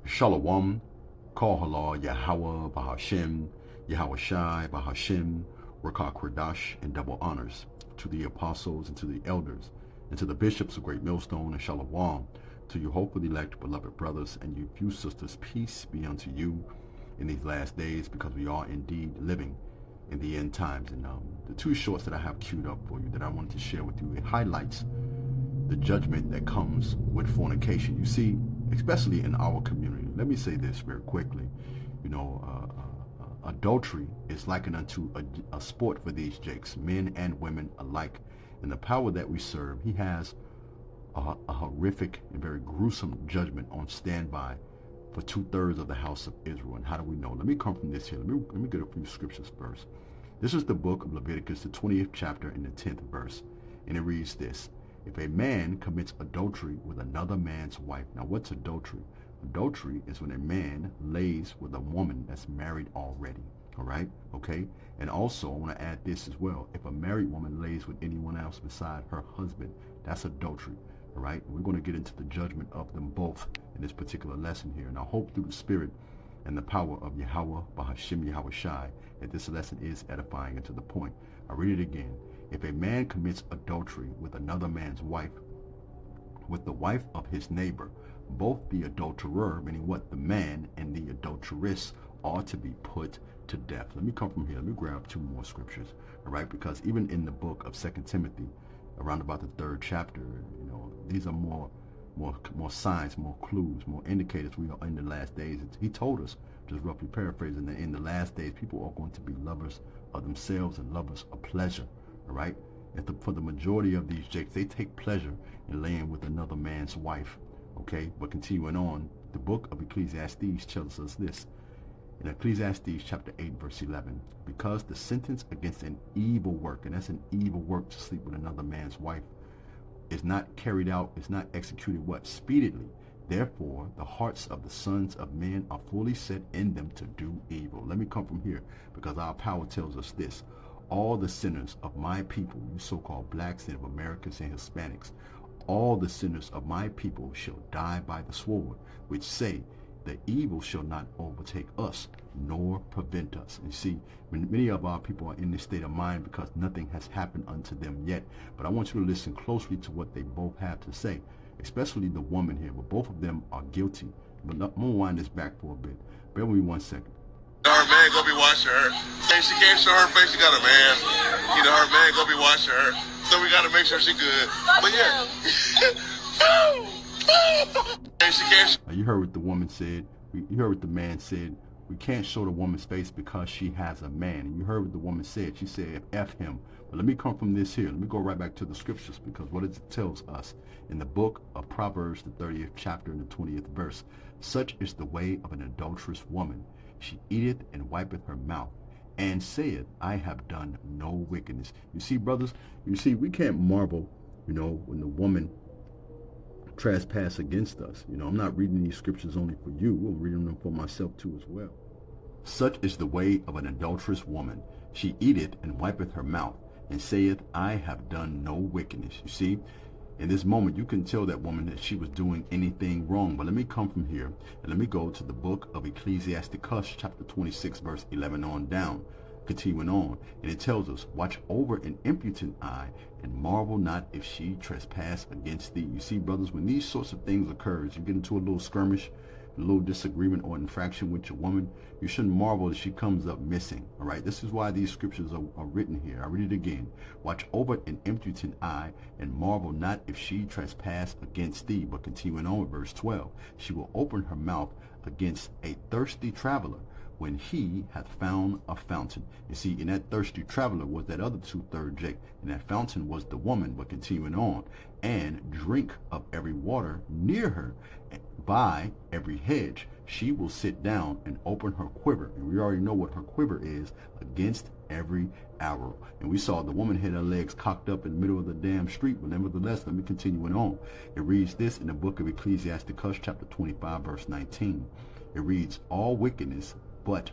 Shalom, Kol Halal, Yahweh, Bahashem, Yahweh Shai, Bahashem, Rakah Kodash, and double honors to the apostles and to the elders and to the bishops of Great Millstone, and Shalom to you hopefully elect beloved brothers and you few sisters. Peace be unto you in these last days, because we are indeed living in the end times. And the two shorts that I have queued up for you that I wanted to share with you, it highlights the judgment that comes with fornication. You see, especially in our community. Let me say this very quickly. You know, adultery is likened unto a sport for these jakes, men and women alike. And the power that we serve, he has a horrific and very gruesome judgment on standby for 2/3 of the house of Israel. And how do we know? Let me come from this here. Let me get a few scriptures first. This is the book of Leviticus, the 20th chapter and the 10th verse. And it reads this: if a man commits adultery with another man's wife. Now, what's adultery? Adultery is when a man lays with a woman that's married already. All right? Okay? And also, I want to add this as well. If a married woman lays with anyone else beside her husband, that's adultery. All right? We're going to get into the judgment of them both in this particular lesson here. And I hope through the Spirit and the power of Yahweh, Bahashem, Yahweh Shai, that this lesson is edifying and to the point. I read it again. If a man commits adultery with another man's wife, with the wife of his neighbor, both the adulterer, meaning what, the man, and the adulteress are to be put to death. Let me come from here. Let me grab two more scriptures. All right? Because even in the book of 2 Timothy, around about the 3rd chapter, you know, these are more signs, more clues, more indicators we are in the last days. He told us, just roughly paraphrasing, that in the last days people are going to be lovers of themselves and lovers of pleasure. All right? For the majority of these jakes, they take pleasure in laying with another man's wife. Okay? But continuing on, the book of Ecclesiastes tells us this. In Ecclesiastes chapter 8, verse 11, because the sentence against an evil work, and that's an evil work to sleep with another man's wife, is not carried out, is not executed what? Speedily. Therefore, the hearts of the sons of men are fully set in them to do evil. Let me come from here, because our power tells us this. All the sinners of my people, you so-called blacks, Native Americans, and Hispanics, all the sinners of my people shall die by the sword, which say, the evil shall not overtake us, nor prevent us. You see, many of our people are in this state of mind because nothing has happened unto them yet. But I want you to listen closely to what they both have to say, especially the woman here. But both of them are guilty. But I'm going to wind this back for a bit. Bear with me 1 second. Her man gonna be watching her. And she can't show her face, she got a man. You know, her man gonna be watching her. So we gotta make sure she good. But yeah. And she can't. Now you heard what the woman said. You heard what the man said. We can't show the woman's face because she has a man. And you heard what the woman said. She said, F him. But let me come from this here. Let me go right back to the scriptures, because what it tells us in the book of Proverbs, the 30th chapter and the 20th verse. Such is the way of an adulterous woman. She eateth and wipeth her mouth, and saith, I have done no wickedness. You see, brothers, you see, we can't marvel, you know, when the woman trespass against us. You know, I'm not reading these scriptures only for you. I'm reading them for myself too as well. Such is the way of an adulterous woman. She eateth and wipeth her mouth, and saith, I have done no wickedness. You see, in this moment, you can tell that woman that she was doing anything wrong. But let me come from here, and let me go to the book of Ecclesiasticus, chapter 26, verse 11 on down. Continuing on, and it tells us, watch over an impudent eye, and marvel not if she trespass against thee. You see, brothers, when these sorts of things occurs, you get into a little skirmish, a little disagreement or infraction with your woman, you shouldn't marvel if she comes up missing. All right, this is why these scriptures are written here. I read it again. Watch over an impudent eye, and marvel not if she trespass against thee. But continuing on with verse 12, she will open her mouth against a thirsty traveler, when he hath found a fountain. You see, in that thirsty traveler was that other 2/3 jake, and that fountain was the woman. But continuing on, and drink of every water near her, by every hedge. She will sit down and open her quiver. And we already know what her quiver is, against every arrow. And we saw the woman had her legs cocked up in the middle of the damn street. But nevertheless, let me continue on. It reads this in the book of Ecclesiasticus, chapter 25, verse 19. It reads, all wickedness but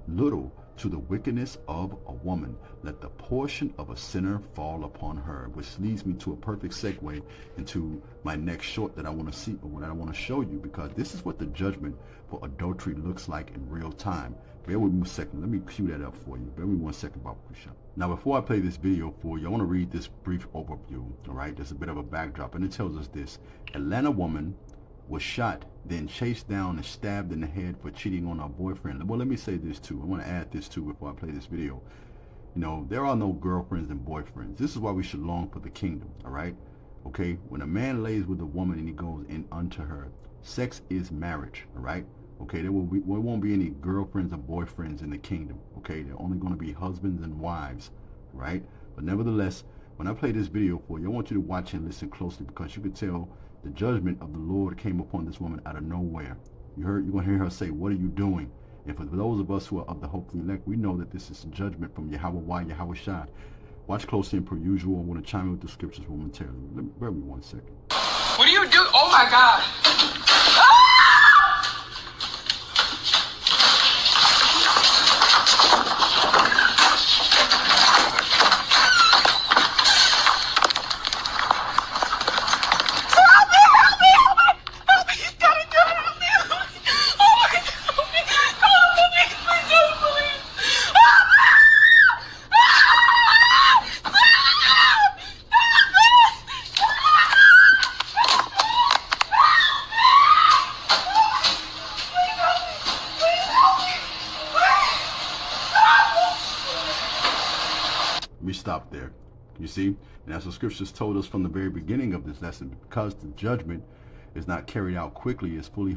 little to the wickedness of a woman, let the portion of a sinner fall upon her. Which leads me to a perfect segue into my next short that I want to see, or what I want to show you, because this is what the judgment for adultery looks like in real time. Bear with me a second. Let me cue that up for you. Bear with me 1 second, Baba Kusha. Now, before I play this video for you, I want to read this brief overview. All right, there's a bit of a backdrop, and it tells us this: Atlanta woman was shot, then chased down and stabbed in the head for cheating on her boyfriend. Well, let me say this too. I want to add this too before I play this video. You know, there are no girlfriends and boyfriends. This is why we should long for the kingdom. All right, okay. When a man lays with a woman and he goes in unto her, sex is marriage. All right. Okay, there won't be any girlfriends or boyfriends in the kingdom. Okay, they're only going to be husbands and wives, right? But nevertheless, when I play this video for you, I want you to watch and listen closely, because you could tell the judgment of the Lord came upon this woman out of nowhere. You're going to hear her say, "What are you doing?" And for those of us who are of the hopefully elect, we know that this is judgment from Yahweh, Yahweh Shai. Watch closely, and per usual, I'm going to chime in with the scriptures momentarily. Bear with me 1 second. What do you do? Oh my God. We stop there. You see, and as the scriptures told us from the very beginning of this lesson, because the judgment is not carried out quickly, it's fully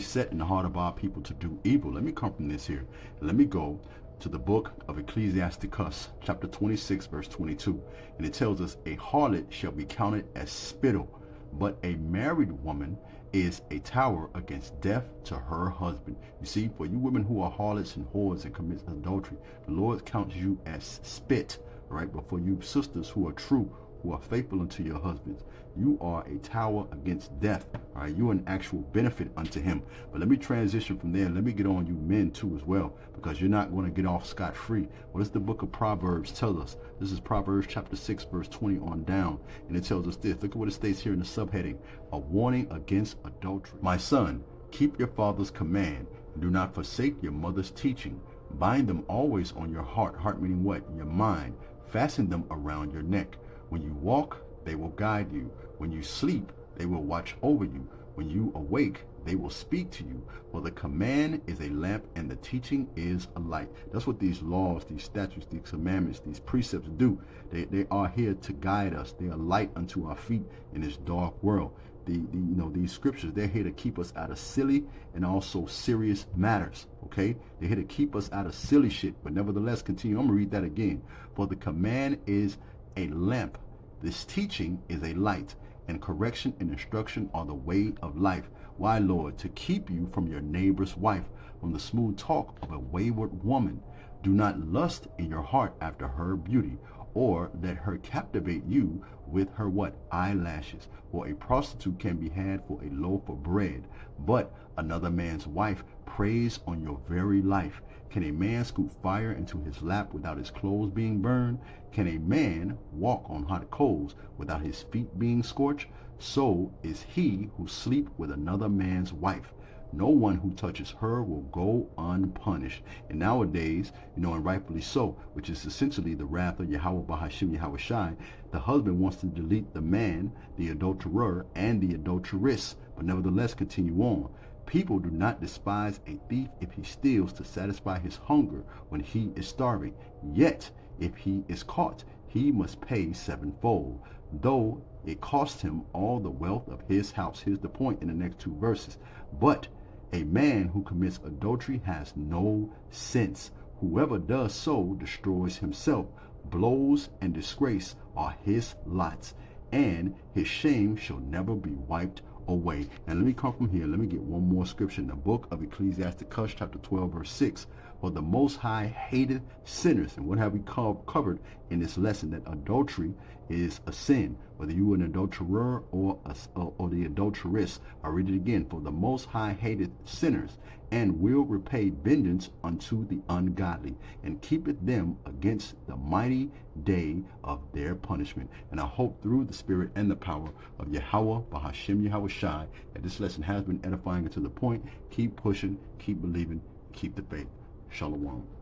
set in the heart of our people to do evil. Let me come from this here, and let me go to the book of Ecclesiasticus, chapter 26, verse 22, and it tells us, "A harlot shall be counted as spittle, but a married woman is a tower against death to her husband." You see, for you women who are harlots and whores and commit adultery, the Lord counts you as spit, right? But for you sisters who are true, who are faithful unto your husbands, you are a tower against death. All right, you're an actual benefit unto him. But let me transition from there. Let me get on you men too as well, because you're not going to get off scot-free. What does the book of Proverbs tell us? This is Proverbs chapter 6, verse 20 on down, and it tells us this. Look at what it states here in the subheading: a warning against adultery. "My son, keep your father's command, and do not forsake your mother's teaching. Bind them always on your heart." Heart meaning what? Your mind. "Fasten them around your neck. When you walk, they will guide you. When you sleep, they will watch over you. When you awake, they will speak to you. For the command is a lamp, and the teaching is a light." That's what these laws, these statutes, these commandments, these precepts do. They are here to guide us. They are light unto our feet in this dark world. These scriptures, they're here to keep us out of silly and also serious matters. Okay, they're here to keep us out of silly shit. But nevertheless, continue. I'm gonna read that again. "For the command is a lamp, this teaching is a light, and correction and instruction are the way of life." Why, Lord? "To keep you from your neighbor's wife, from the smooth talk of a wayward woman. Do not lust in your heart after her beauty, or let her captivate you with her" what? "Eyelashes. For a prostitute can be had for a loaf of bread, but another man's wife preys on your very life. Can a man scoop fire into his lap without his clothes being burned? Can a man walk on hot coals without his feet being scorched? So is he who sleep with another man's wife. No one who touches her will go unpunished." And nowadays, and rightfully so, which is essentially the wrath of Yahweh Bahashim Yahweh Shai, the husband wants to delete the man, the adulterer, and the adulteress. But nevertheless, continue on. "People do not despise a thief if he steals to satisfy his hunger when he is starving. Yet, if he is caught, he must pay sevenfold, though it cost him all the wealth of his house." Here's the point in the next two verses. "But a man who commits adultery has no sense. Whoever does so destroys himself. Blows and disgrace are his lots, and his shame shall never be wiped away." And let me come from here. Let me get one more scripture in the book of Ecclesiasticus, chapter 12, verse 6. For the Most High hated sinners. And what have we covered in this lesson? That adultery is a sin. Whether you are an adulterer or the adulteress. I read it again. For the Most High hated sinners, and will repay vengeance unto the ungodly, and keepeth them against the mighty day of their punishment. And I hope through the spirit and the power of Yahweh, Bahashem Yahweh Shai, that this lesson has been edifying and to the point. Keep pushing, keep believing, keep the faith. Shalom.